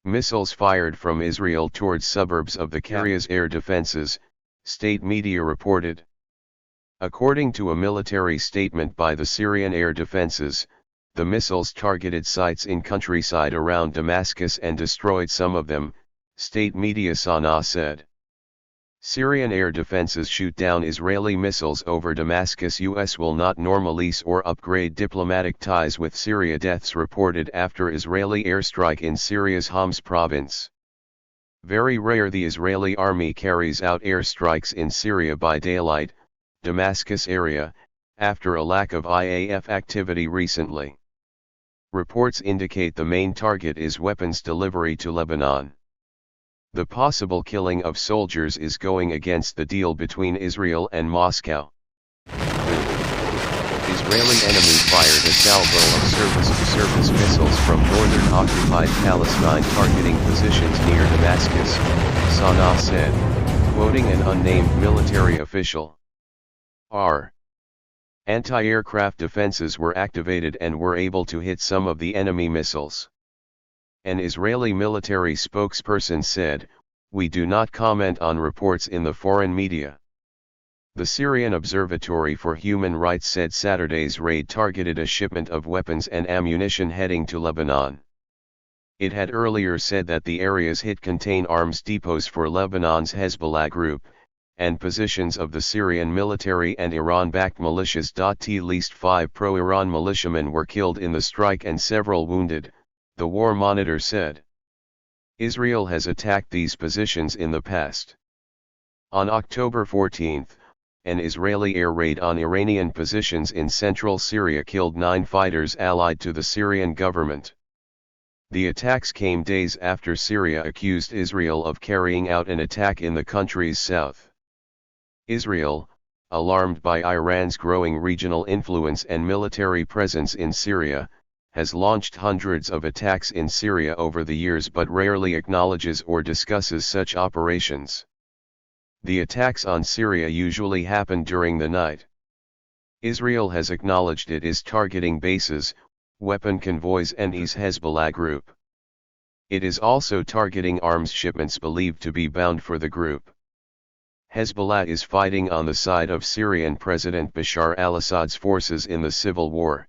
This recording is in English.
Missiles fired from Israel towards suburbs of the Syria's air defenses, state media reported. According to a military statement by the Syrian air defenses, the missiles targeted sites in countryside around Damascus and destroyed some of them, state media Sana'a said. Syrian air defenses shoot down Israeli missiles over Damascus. US will not normalise or upgrade diplomatic ties with Syria. Deaths reported after Israeli airstrike in Syria's Homs province. Very rare the Israeli army carries out airstrikes in Syria by daylight, Damascus area, after a lack of IAF activity recently. Reports indicate the main target is weapons delivery to Lebanon. The possible killing of soldiers is going against the deal between Israel and Moscow. Israeli enemy fired a salvo of surface-to-surface missiles from northern occupied Palestine targeting positions near Damascus, Sana'a said, quoting an unnamed military official. Our anti-aircraft defenses were activated and were able to hit some of the enemy missiles. An Israeli military spokesperson said, "We do not comment on reports in the foreign media." The Syrian Observatory for Human Rights said Saturday's raid targeted a shipment of weapons and ammunition heading to Lebanon. It had earlier said that the areas hit contain arms depots for Lebanon's Hezbollah group, and positions of the Syrian military and Iran-backed militias. At least 5 pro-Iran militiamen were killed in the strike and several wounded, the War Monitor said. Israel has attacked these positions in the past. On October 14, an Israeli air raid on Iranian positions in central Syria killed 9 fighters allied to the Syrian government. The attacks came days after Syria accused Israel of carrying out an attack in the country's south. Israel, alarmed by Iran's growing regional influence and military presence in Syria, has launched hundreds of attacks in Syria over the years but rarely acknowledges or discusses such operations. The attacks on Syria usually happen during the night. Israel has acknowledged it is targeting bases, weapon convoys and its Hezbollah group. It is also targeting arms shipments believed to be bound for the group. Hezbollah is fighting on the side of Syrian President Bashar al-Assad's forces in the civil war.